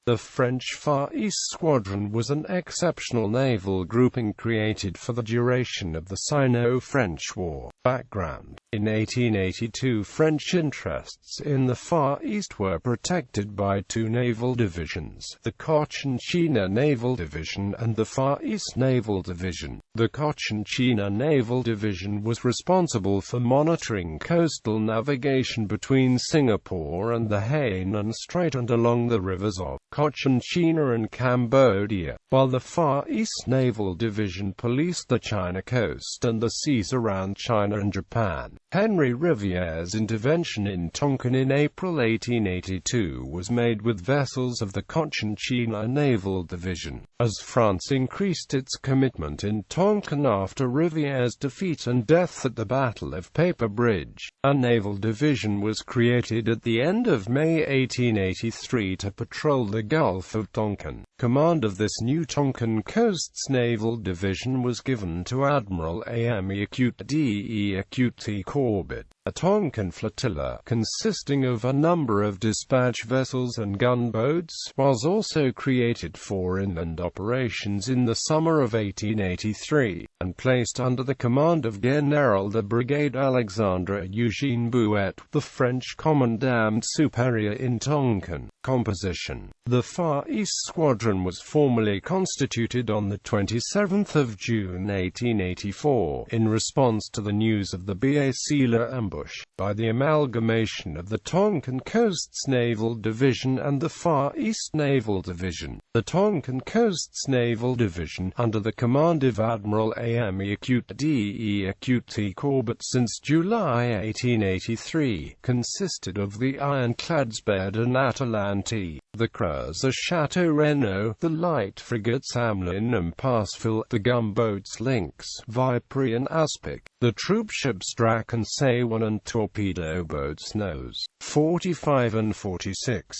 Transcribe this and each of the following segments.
The French Far East Squadron was an exceptional naval grouping created for the duration of the Sino-French War. Background: in 1882, French interests in the Far East were protected by two naval divisions, the Cochinchina Naval Division and the Far East Naval Division. The Cochinchina Naval Division was responsible for monitoring coastal navigation between Singapore and the Hainan Strait and along the rivers of Cochinchina and Cambodia, while the Far East Naval Division policed the China coast and the seas around China and Japan. Henry Riviere's intervention in Tonkin in April 1882 was made with vessels of the Cochinchina Naval Division, as France increased its commitment in Tonkin after Riviere's defeat and death at the Battle of Paper Bridge. A naval division was created at the end of May 1883 to patrol the Gulf of Tonkin. Command of this new Tonkin Coasts Naval Division was given to Admiral Ame Acute De Acute Corbett. A Tonkin flotilla, consisting of a number of dispatch vessels and gunboats, was also created for inland operations in the summer of 1883, and placed under the command of General de Brigade Alexandre Eugène Bouet, the French Commandant Superior in Tonkin. Composition: the Far East Squadron was formally constituted on the 27th of June 1884, in response to the news of the Bacila ambush, by the amalgamation of the Tonkin Coasts Naval Division and the Far East Naval Division. The Tonkin Coasts Naval Division, under the command of Admiral Ame Acute De Acute Corbett since July 1883, consisted of the ironclads Baird and Atalante, the cruiser Chateau Renaud, the light frigates Hamelin and Passeville, the gunboats Lynx, Viper and Aspic, the troopships Drac and Sawan and torpedo boats Nose 45 and 46.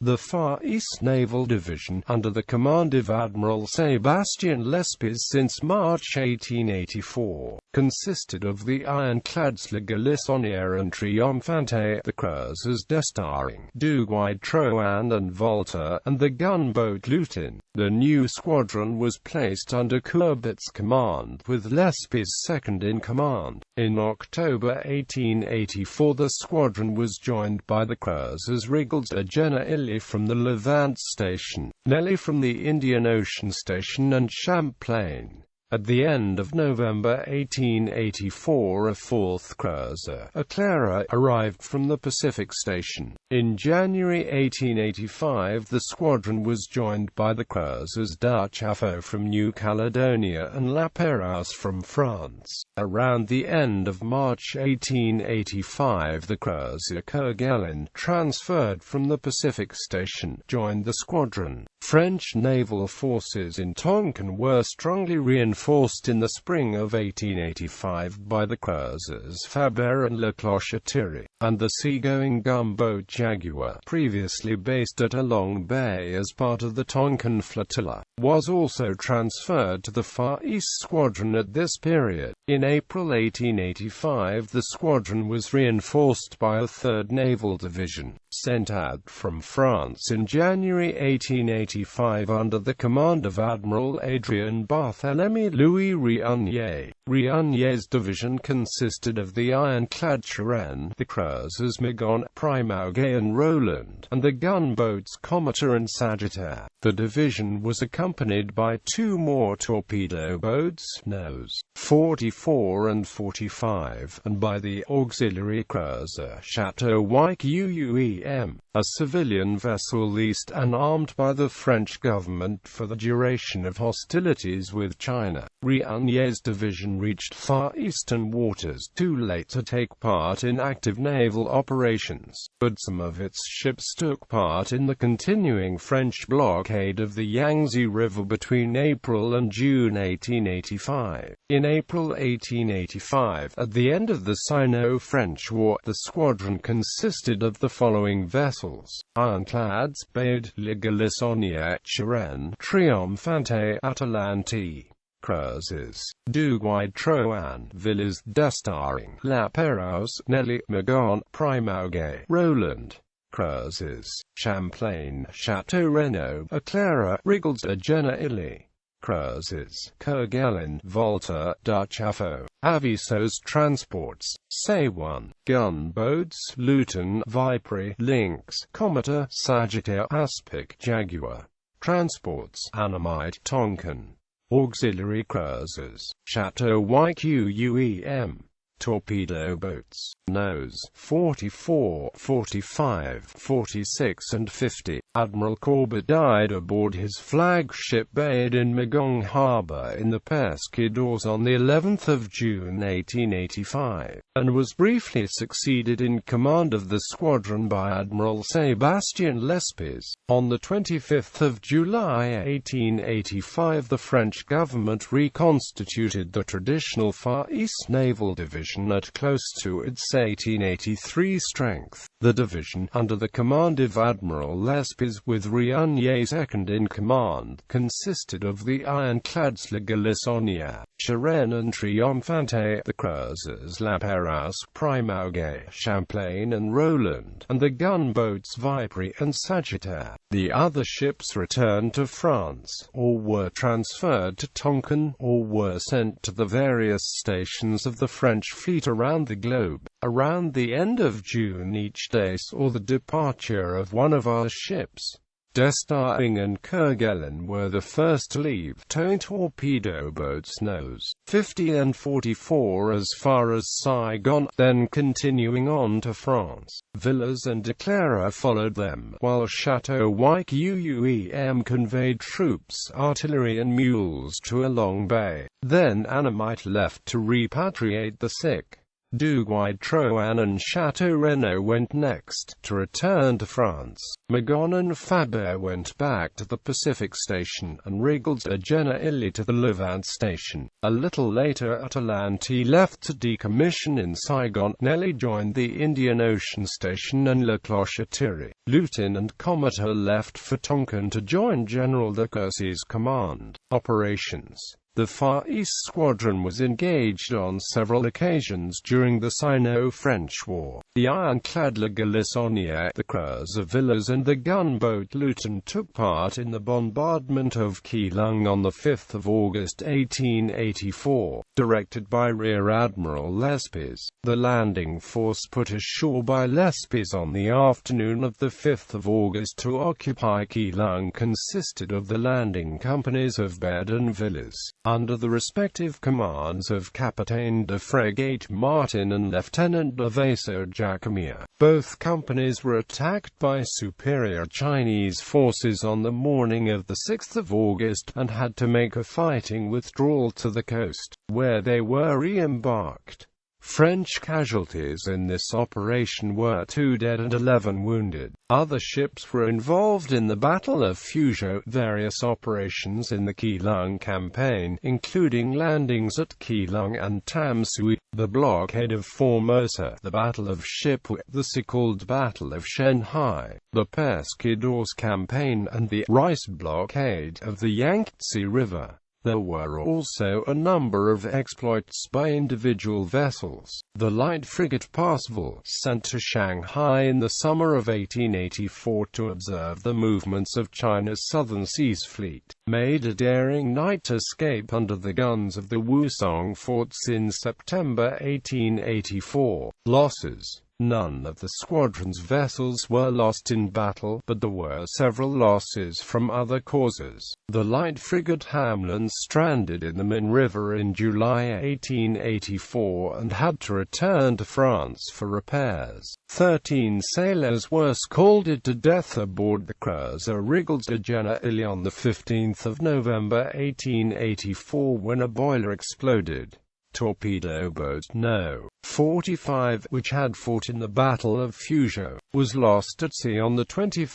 The Far East Naval Division, under the command of Admiral Sébastien Lespées since March 1884, consisted of the ironclads La Galissonière and Triomphante, the cruisers D'Estaing, Duguay Trouin and Volta, and the gunboat Lutin. The new squadron was placed under Corbet's command, with Lespées second in command. In October 1884 the squadron was joined by the cruisers Rigolets de Genna from the Levant Station, Nelly from the Indian Ocean Station and Champlain. At the end of November 1884 a fourth cruiser, Clara, arrived from the Pacific Station. In January 1885 the squadron was joined by the cruisers Dutch Afo from New Caledonia and La Pérouse from France. Around the end of March 1885 the cruiser Kerguelen, transferred from the Pacific Station, joined the squadron. French naval forces in Tonkin were strongly reinforced in the spring of 1885 by the cruisers Faber and Le Cloche-Thierry, and the seagoing gunboat Jaguar, previously based at Along Bay as part of the Tonkin flotilla, was also transferred to the Far East Squadron at this period. In April 1885 the squadron was reinforced by a 3rd Naval Division, sent out from France in January 1885 under the command of Admiral Adrien Barthélemy Louis Réunier. Réunier's division consisted of the ironclad Turenne, the cruisers Mégon, Primauguet and Roland, and the gunboats Cometer and Sagittaire. The division was accompanied by two more torpedo boats, Nose 44 and 45, and by the auxiliary cruiser Chateau Yquem, a civilian vessel leased and armed by the French government for the duration of hostilities with China. Réunier's division reached Far Eastern waters too late to take part in active naval operations, but some of its ships took part in the continuing French blockade of the Yangtze River between April and June 1885. In April 1885, at the end of the Sino-French War, the squadron consisted of the following vessels: ironclads Baird, La Galissonière, Turenne, Triomphante, Atalante. Cruisers Duguay Trouin, Villas d'Estaing, La Pérouse, Nelly, Mégon, Primauguet, Roland. Cruises: Champlain, Chateau Renaud, Eclaira, Rigels de Gentilly. Cruises: Kerguelen, Volta, Dutch Afo, Avisos Transports, Say-1. Gunboats: Luton, Vipery, Lynx, Cometer, Sagittaire, Aspic, Jaguar. Transports: Annamite, Tonkin. Auxiliary cruisers: Chateau Yquem. Torpedo boats: Nose 44, 45, 46 and 50. Admiral Courbet died aboard his flagship bayed in Megong Harbor in the Pescadores on the 11th of June 1885, and was briefly succeeded in command of the squadron by Admiral Sébastien Lespez. On the 25th of July 1885, the French government reconstituted the traditional Far East Naval Division at close to its 1883 strength. The division, under the command of Admiral Lespez with Rionnier second in command, consisted of the ironclads La Galissonière, Charenne and Triomphante, the cruisers La Pérouse, Primauguet, Champlain and Roland, and the gunboats Vipery and Sagittaire. The other ships returned to France, or were transferred to Tonkin, or were sent to the various stations of the French fleet around the globe. Around the end of June each day saw the departure of one of our ships. D'Estaing and Kerguelen were the first to leave, towing torpedo boats Nose 50 and 44 as far as Saigon, then continuing on to France. Villars and Eclaira followed them, while Chateau Yquem conveyed troops, artillery and mules to Long Bay. Then Annamite left to repatriate the sick. Duguay-Trouin and Chateau Renaud went next, to return to France. Magon and Faber went back to the Pacific Station, and Rigels de Gentilly to the Levant Station. A little later Atalante left to decommission in Saigon. Nelly joined the Indian Ocean Station and La Cloche-Thierry. Luton and Cometer left for Tonkin to join General de Courcy's command. Operations: the Far East Squadron was engaged on several occasions during the Sino-French War. The ironclad La Galissonière, the cruiser Villars and the gunboat Luton took part in the bombardment of Keelung on 5 August 1884. Directed by Rear Admiral Lespez, the landing force put ashore by Lespez on the afternoon of 5 August to occupy Keelung consisted of the landing companies of Baird and Villars, under the respective commands of Capitaine de Frégate Martin and Lieutenant de Vaisseau Jacquemire. Both companies were attacked by superior Chinese forces on the morning of 6 August, and had to make a fighting withdrawal to the coast, where they were re-embarked. French casualties in this operation were 2 dead and 11 wounded. Other ships were involved in the Battle of Fugit, various operations in the Keelung campaign, including landings at Keelung and Tamsui, the blockade of Formosa, the Battle of Shipway, the so-called Battle of Shanghai, the Pescadores campaign, and the Rice blockade of the Yangtze River. There were also a number of exploits by individual vessels. The light frigate Parseval, sent to Shanghai in the summer of 1884 to observe the movements of China's Southern Seas Fleet, made a daring night escape under the guns of the Wusong forts in September 1884. Losses: none of the squadron's vessels were lost in battle, but there were several losses from other causes. The light frigate Hamelin stranded in the Min River in July 1884 and had to return to France for repairs. 13 sailors were scalded to death aboard the cruiser Rigels de Gentilly on 15 November 1884 when a boiler exploded. Torpedo boat No. 45, which had fought in the Battle of Fugit, was lost at sea on 21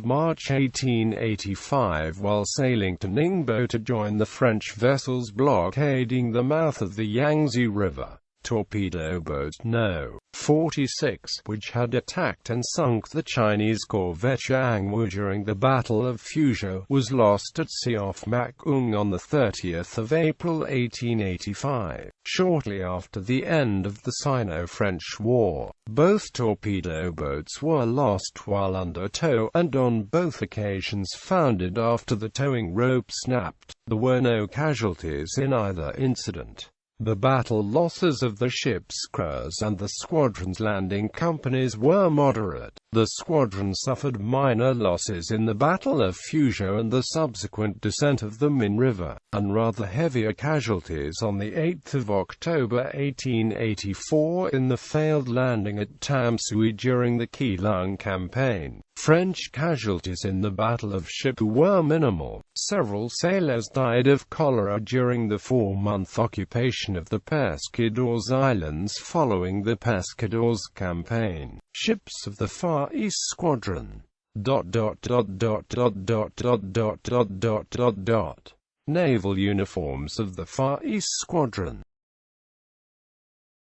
March 1885 while sailing to Ningbo to join the French vessels blockading the mouth of the Yangtze River. Torpedo boat No. 46, which had attacked and sunk the Chinese corvette Jiangwu during the Battle of Fuzhou, was lost at sea off Makung on 30 April 1885. Shortly after the end of the Sino-French War, both torpedo boats were lost while under tow, and on both occasions foundered after the towing rope snapped. There were no casualties in either incident. The battle losses of the ship's crews and the squadron's landing companies were moderate. The squadron suffered minor losses in the Battle of Fuzhou and the subsequent descent of the Min River, and rather heavier casualties on 8 October 1884 in the failed landing at Tamsui during the Keelung campaign. French casualties in the Battle of Shipu were minimal. Several sailors died of cholera during the 4-month occupation of the Pescadores Islands following the Pescadores campaign. Ships of the Far East Squadron. Naval uniforms of the Far East Squadron.